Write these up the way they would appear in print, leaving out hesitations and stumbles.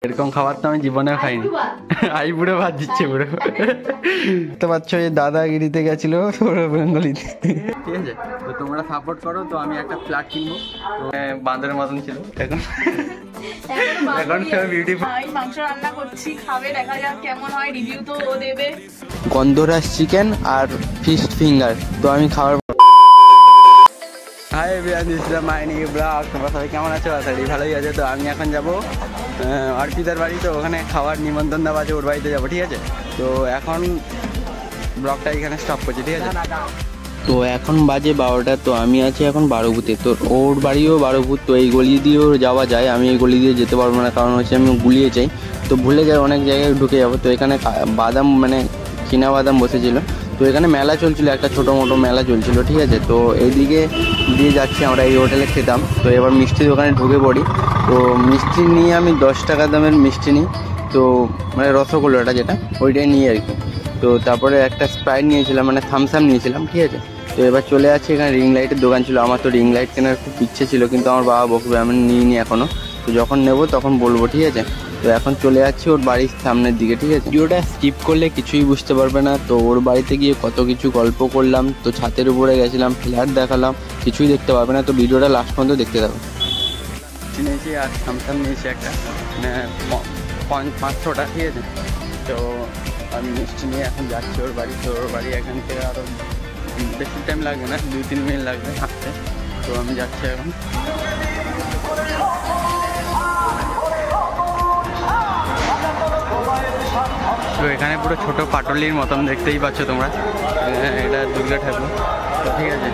এরকম খাবার তো আমি জীবনেও খাইনি। আই বুড়ো ভাত দিচ্ছে বুড়ো। তো পাচ্ছ এই দাদাগিরিতে গেছিল বেঙ্গলিতে। ঠিক আছে, তো তোমরা সাপোর্ট করো। তো আমি একটা ফ্ল্যাট কিনবো। তো বাঁদরের মতন ছিল, এখন এখন সব বিউটিফুল। আমি মাংস রান্না করছি, খাবে, দেখা যাক কেমন হয়, রিভিউ তো ও দেবে। গন্ধরাজ চিকেন আর ফিশ ফিঙ্গার। তো আমি খাওয়ার hi everyone, this is my new blog. তোমরা সবাই কেমন আছো? আশাড়ি ভালোই আছে। তো আমি এখন যাবো অর্পিতার বাড়ি। তো ওখানে খাওয়ার নিমন্ত্রণ দেওয়া আছে, ওর বাড়িতে যাবো। ঠিক আছে, তো এখন ব্লগটা এখানে স্টপ করছি। ঠিক আছে, তো এখন বাজে 12টা। তো আমি আছি এখন বারোভূতে। তো ওর বাড়িও বারোভূত। তো এই গলি দিয়েও যাওয়া যায়, আমি এই গলি দিয়ে যেতে পারবো না, কারণ হচ্ছে আমি গুলিয়ে যাই, তো ভুলে যাই, অনেক জায়গায় ঢুকে যাবো। তো এখানে বাদাম মানে চীনা বাদাম বসেছিল। তো এখানে মেলা চলছিল, একটা ছোটো মোটো মেলা চলছিল। ঠিক আছে, তো এইদিকে দিয়ে যাচ্ছি আমরা, এই হোটেলে খেতাম। তো এবার মিষ্টি দোকানে ঢুকে পড়ি। তো মিষ্টি নিয়ে আমি 10 টাকা দামের মিষ্টি নিই। তো মানে রসগোল্লাটা যেটা, ওইটাই নিই আর কি। তো তারপরে একটা স্প্রাইট নিয়েছিলাম, মানে থামস আপ নিয়েছিলাম। ঠিক আছে, তো এবার চলে যাচ্ছি, এখানে রিং লাইটের দোকান ছিল। আমার তো রিং লাইট কেনার খুব ইচ্ছে ছিল, কিন্তু আমার বাবা বকবে, আমি নিইনি এখনও। তো যখন নেবো তখন বলবো। ঠিক আছে, তো এখন চলে যাচ্ছি ওর বাড়ির সামনের দিকে। ঠিক আছে, ভিডিওটা স্কিপ করলে কিছুই বুঝতে পারবে না। তো ওর বাড়িতে গিয়ে কত কিছু গল্প করলাম, তো ছাদের উপরে গেছিলাম, ফ্ল্যাট দেখালাম, কিছুই দেখতে পারবে না। তো ভিডিওটা লাস্ট পর্যন্ত দেখতে থাকো। নিয়েছি আর থামসাম নিয়েছি একটা, মানে 500টা। ঠিক আছে, তো আমি মিষ্টি নিয়ে এখন যাচ্ছি ওর বাড়ি। তো ওর বাড়ি এখান থেকে আরও বেশি টাইম লাগবে না, 2-3 মিনিট লাগবে হাঁটতে। তো আমি যাচ্ছি এখন। তো এখানে পুরো ছোটো পাটলির মতন দেখতেই পাচ্ছ তোমরা, এটা দুর্গা ঠাকুর। তো ঠিক আছে,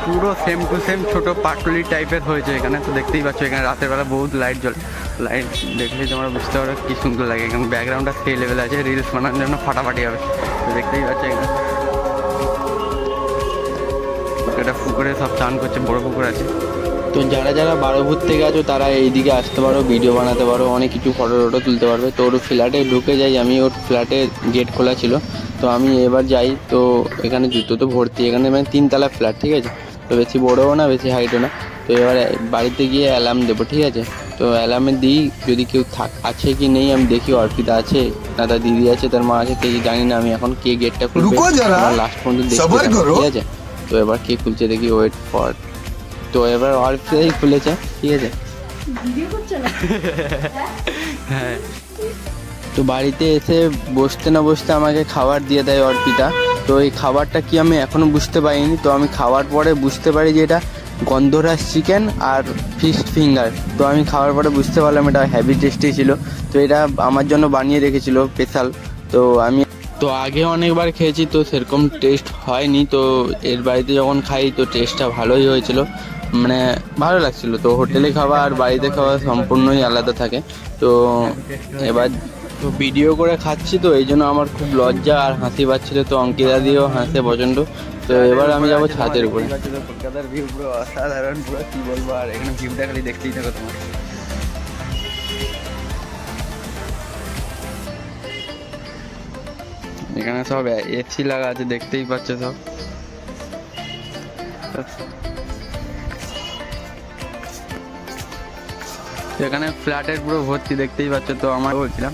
পুরো সেম টু সেম ছোটো পাটলি টাইপের হয়েছে এখানে। তো দেখতেই পাচ্ছ, এখানে রাতের বেলা বহুত লাইট জ্বলে। লাইট দেখলেই তোমরা বুঝতে পারো কী সুন্দর লাগে। এখানে ব্যাকগ্রাউন্ডটা সেই লেভেল আছে, রিলস বানানোর জন্য ফাটাফাটি হবে। তো দেখতেই পাচ্ছ এখানে এটা পুকুরে সব চান করছে, বড় পুকুর আছে। তো যারা যারা বারোভূত থেকে আছো তারা এইদিকে আসতে পারো, ভিডিও বানাতে পারো, অনেক কিছু ফটো টটো তুলতে পারবে। তো ওর ফ্ল্যাটে ঢুকে যাই আমি, ওর ফ্ল্যাটে গেট খোলা ছিল। তো আমি এবার যাই, তো এখানে জুতো তো ভর্তি, এখানে মানে 3তলা ফ্ল্যাট। ঠিক আছে, তো বেশি বড়ও না বেশি হাইটও না। তো এবার বাড়িতে গিয়ে অ্যালার্ম দেবো। ঠিক আছে, তো অ্যালার্মে দিই, যদি কেউ আছে কি নেই আমি দেখি। অর্পিতা আছে না, তার দিদি আছে, তার মা আছে, কে জানি না আমি এখন। কে গেটটা খুলবে লাস্ট পর্যন্ত দেখি। ঠিক আছে, তো এবার কে খুলছে দেখি, ওয়েট ফর। তো এবার অর্পিতাই খুলেছে। ঠিক আছে, হ্যাঁ। তো বাড়িতে এসে বসতে না বসতে আমাকে খাবার দিয়ে দেয় অর্পিতা। তো এই খাবারটা কি আমি এখনও বুঝতে পারিনি। তো আমি খাওয়ার পরে বুঝতে পারি যে এটা গন্ধরাজ চিকেন আর ফিশ ফিঙ্গার। তো আমি খাওয়ার পরে বুঝতে পারলাম এটা হেভি টেস্টি ছিল। তো এটা আমার জন্য বানিয়ে রেখেছিল স্পেশাল। তো আমি তো আগে অনেকবার খেয়েছি, তো সেরকম টেস্ট হয়নি। তো এর বাড়িতে যখন খাই তো টেস্টটা ভালোই হয়েছিল, মানে ভালো লাগছিল। তো হোটেলে খাওয়া আর বাড়িতে খাওয়া সম্পূর্ণই আলাদা থাকে। তো এবার তো ভিডিও করে খাচ্ছি, তো এই জন্য আমার খুব লজ্জা আর হাসি পাচ্ছিল। তো অঙ্কিতা দিয়েও হাসে প্রচণ্ড। তো এবার আমি যাবো ছাদের উপরে। কলকাতার ভিউ পুরো অসাধারণ, পুরো কী বলবো। আর এখানে ভিউটা খালি দেখতেই থাকো তোমার। এখানে সব এসি লাগা আছে, দেখতেই পাচ্ছ সব। এখানে ফ্ল্যাটের পুরো ভর্তি, দেখতেই পাচ্ছ। তো আমার বলছিলাম,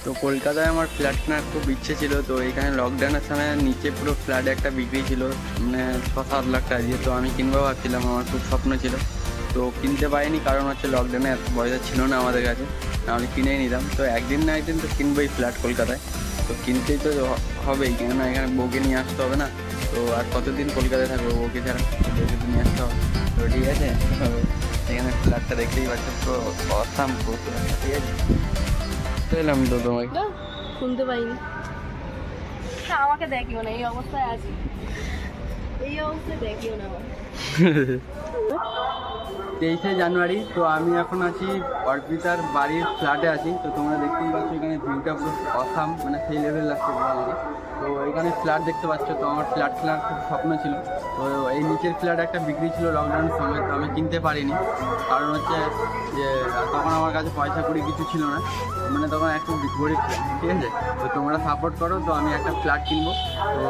তো কলকাতায় আমার ফ্ল্যাট কেনার খুব ইচ্ছে ছিল। তো এখানে লকডাউনের সময় নিচে পুরো ফ্ল্যাটে একটা বিক্রি ছিল, মানে 6-7 লাখ টাকা দিয়ে। তো আমি কিনবো ভাবছিলাম, আমার খুব স্বপ্ন ছিল। তো কিনতে পারিনি, কারণ হচ্ছে লকডাউনে এত পয়সা ছিল না আমাদের কাছে, আমি কিনেই নিলাম। তো একদিন না একদিন তো কিনবোই ফ্ল্যাট কলকাতায়। তো কিনতেই তো হবেই, কেননা এখানে বউকে নিয়ে আসতে হবে না। তো আর কতদিন কলকাতায় থাকবো বউকে ছাড়া, বউকে তো নিয়ে আসতে হবে। তো ঠিক আছে, এখানে ফ্ল্যাটটা দেখতেই পাচ্ছ, পুরো অসাম প্রচুর। ঠিক আছে, এলাম তো তোমাকে শুনতে পাইনি। আমাকে দেখিও না এই অবস্থায় আছি, এই অবস্থায় দেখিও না। 23শে জানুয়ারি। তো আমি এখন আছি অর্পিতার বাড়ির ফ্ল্যাটে আছি। তো তোমরা দেখতেই পাচ্ছ এখানে ভিউটা পুরো অসাম, মানে সেই লেভেল লাগছে আমাকে। তো এখানে ফ্ল্যাট দেখতে পাচ্ছ। তো আমার ফ্ল্যাট কেনার খুব স্বপ্ন ছিল। তো এই নিচের ফ্ল্যাট একটা বিক্রি ছিল লকডাউনের সময়, তো আমি কিনতে পারিনি, কারণ হচ্ছে যে তখন আমার কাছে পয়সা কড়ি কিছু ছিল না, মানে তখন একটু গরিব ছিল। ঠিক আছে, তো তোমরা সাপোর্ট করো। তো আমি একটা ফ্ল্যাট কিনবো। তো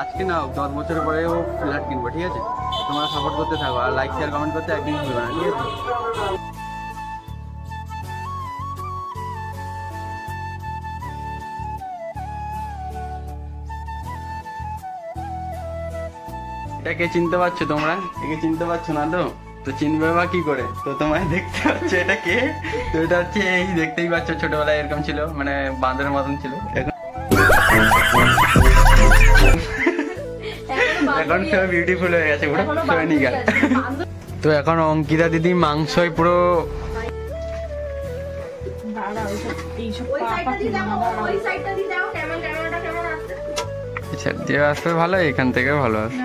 আজকে না 10 বছরের পরেও ফ্ল্যাট কিনবো। ঠিক আছে, তোমরা সাপোর্ট করতে থাকো, আর লাইক শেয়ার কমেন্ট করতে একদিন ভুলবে না। ঠিক আছে। এটাকে চিনতে পারছো তোমরা? একে চিনতে পারছো না তো? তো চিনবে বা কি করে? তো তোমায় দেখতে পাচ্ছ এটা কে? তো এটা হচ্ছে এই দেখতেই পাচ্ছ ছোটবেলায় এরকম ছিল, মানে বাঁদরের মতন ছিল। এখন সব বিউটিফুল হয়ে গেছে, পুরো সৈনিকা। তো এখন অঙ্কিতা দিদি মাংসই পুরো যে আসবে ভালো, এখান থেকে ভালো আসবে।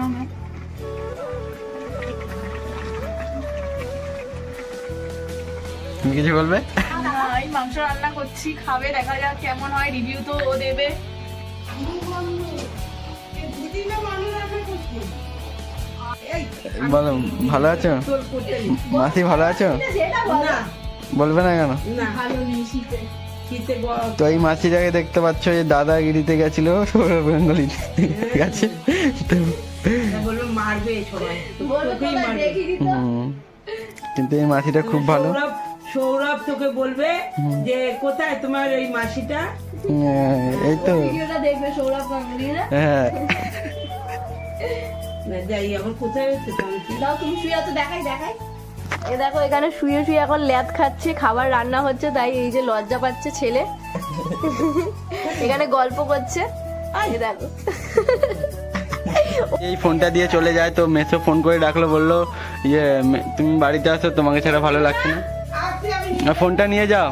তুমি কিছু বলবে? আমি মাংস রান্না করছি, খাবে, দেখা যাক কেমন হয়, রিভিউ তো ও দেবে। বলো, ভালো আছো মাসি? ভালো আছো? বলবে না কেন? তো এই মাসিটাকে দেখতে পাচ্ছ, এই দাদাগিরিতে গেছিল সৌরভ গাঙ্গুলি গেছে, কিন্তু এই মাসিটা খুব ভালো। সৌরভ তোকে বলবে যে কোথায় তোমার এই মাসিটা? এই তো দেখবে সৌরভ গাঙ্গুলি। হ্যাঁ, যাই আবার কোথায় দাও, তুমি শুয়ে আছো, দেখাই। এই দেখো এখানে শুয়ে শুয়ে এখন ল্যাদ খাচ্ছে, খাবার রান্না হচ্ছে, তাই এই যে লজ্জা পাচ্ছে ছেলে। এখানে গল্প করছে, এই দেখো। এই ফোনটা দিয়ে চলে যায়, তো মেসো ফোন করে ডাকলো, বললো ইয়ে তুমি বাড়িতে আসো, তোমাকে ছাড়া ভালো লাগছে না, ফোনটা নিয়ে যাও।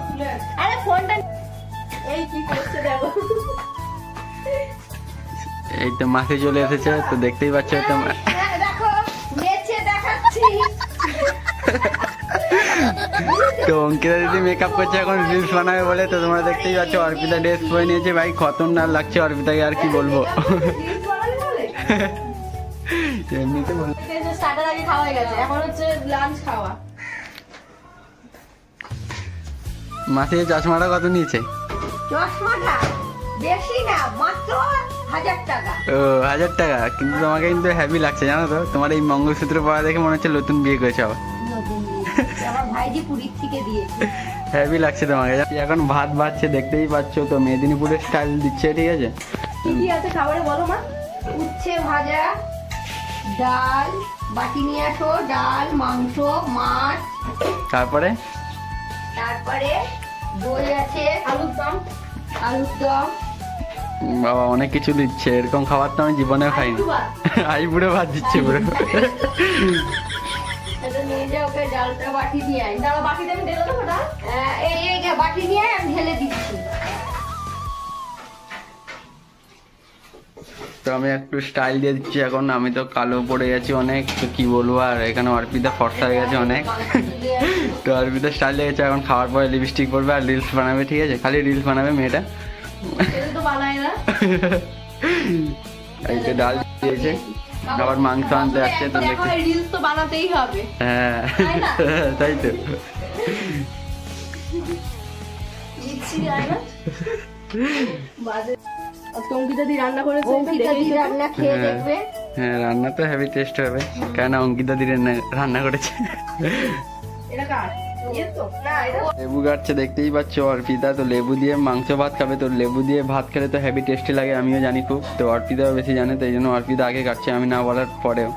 আরে ফোনটা এই কি করছে দেখো। এই তো মাসি চলে এসেছে, তো দেখতেই পাচ্ছ তোমরা। দেখো নেচে দেখাচ্ছি। তো অঙ্কিতা দিদি মেকআপ করছে, এখন রিলস বানাবে বলে। তো তোমরা দেখতেই পাচ্ছ অর্পিতা ড্রেস পরে নিয়েছে, ভাই খতরনাক লাগছে অর্পিতাকে, আর কি বলবো। এমনিতে বল, স্টার্টার আগে খাওয়া হয়ে গেছে, এখন হচ্ছে লাঞ্চ খাওয়া। মাসি চশমাটা কত নিয়েছে? চশমাটা বেশি না, মাত্র 1000 টাকা। ও 1000 টাকা, কিন্তু তোমাকে কিন্তু হেভি লাগছে জানো তো। তোমার এই মঙ্গলসূত্র পরা দেখে মনে হচ্ছে নতুন বিয়ে করেছে আবার। আমার ভাইজি পুরীর থেকে দিয়েছে, হেভি লাগছে তোমাকে। এখন ভাত বাড়ছে দেখতেই পাচ্ছ, তো মেদিনীপুরের স্টাইল দিচ্ছে, ঠিক আছে। কি কি আছে খাবারে বলো মা? উচ্ছে ভাজা, ডাল, বাটি নিয়ে আসো, ডাল, মাংস, মাছ, তারপরে দই আছে, আলুর দম। বাবা অনেক কিছু দিচ্ছে, এরকম খাবার তো আমি জীবনে খাইনি। আই বুড়ো ভাত দিচ্ছে পুরো। এটা নিয়ে যাও, ওকে ডালটা বাটি দিয়ে আয়। দাঁড়া, বাটিতে আমি ঢেলে দেবো ডাল। এই বাটি নিয়ে আয়, আমি ঢেলে দিচ্ছি। তো আমি একটু স্টাইল দিয়ে দিচ্ছি এখন। আমি তো কালো পড়ে গেছি অনেক, তো কি বলবো। আর এখানে অর্পিতা ফর্সা হয়ে গেছে অনেক। তো অর্পিতা স্টাইল লেগেছে, এখন খাওয়ার পরে লিপস্টিক পরবে আর রিলস বানাবে, ঠিক আছে। খালি রিলস বানাবে মেয়েটা। তো বানাই না। এই তো ডাল দিয়েছে, আবার মাংস আনতে আসছে, তো দেখতে। রিলস তো বানাতেই হবে। হ্যাঁ তাই তো। ইচ্ছি যায় না। বাজে। আজকে অঙ্কিতা দি রান্না করেছে, রান্না খেয়ে দেখবে। হ্যাঁ, রান্না তো হেভি টেস্ট হবে, কেন অঙ্কিতা দি রান্না করেছে। এটা কার? লেবু কাটছে দেখতেই পাচ্ছ অর্পিতা। তো লেবু দিয়ে মাংস ভাত খাবে, তো লেবু দিয়ে ভাত খেলে তো হেভি টেস্টি লাগে, আমিও জানি খুব। তো অর্পিতাও বেশি জানে, তো এই জন্য অর্পিতা আগে কাটছে, আমি না বলার পরেও।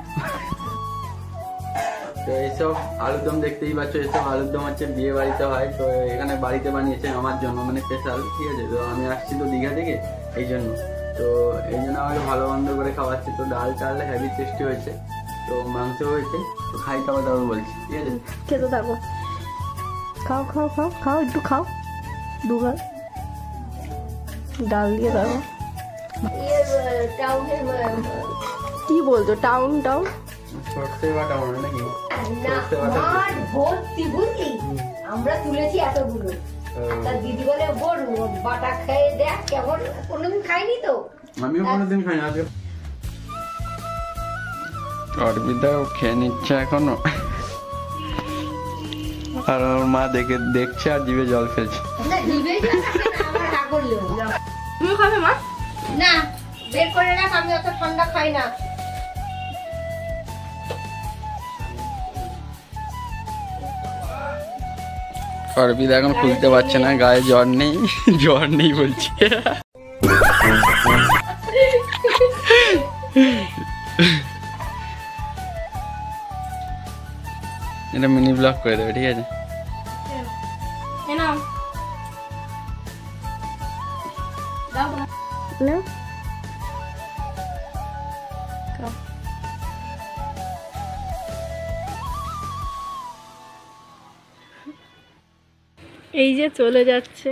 তো এইসব আলুরদম দেখতেই পাচ্ছ, এইসব আলুরদম হচ্ছে বিয়ে বাড়িতে হয়। তো এখানে বাড়িতে বানিয়েছে আমার জন্য, মানে স্পেশাল, ঠিক আছে। তো আমি আসছি তো দীঘা থেকে, এই জন্য। তো এই জন্য আমাকে ভালো মন্দ করে খাওয়াচ্ছে। তো ডাল চাল হেভি টেস্টি হয়েছে, তো মাংস হয়েছে। তো খাই খাওয়া দাওয়া বলছি, ঠিক আছে। খেতে থাকো, খাও খাও খাও খাও, একটু খাও, দুবার ডাল দিয়ে দাও। কি বলছো? টাউন সর্ষে বাটা মনে নাকি? ভর্তি বুঝলি, আমরা তুলেছি এতগুলো। তার দিদি বলে বোন বাটা খেয়ে দেখ কেমন, কোনোদিন খাইনি তো। আমিও কোনোদিন খাই না। অর্পিতাও খেয়ে নিচ্ছে এখনো, আর ওর মা দেখছে আর জিভে জল ফেলছে। তুমি খাবে মা? না, বের করে রাখ, আমি অত ঠান্ডা খাই না। অর্পিতা এখন খুলতে পারছে না, গায়ে জ্বর নেই, জ্বর নেই বলছে। এটা মিনি ব্লগ করে দেবে, ঠিক আছে? এ নাও দাও নাও এই যে চলে যাচ্ছে।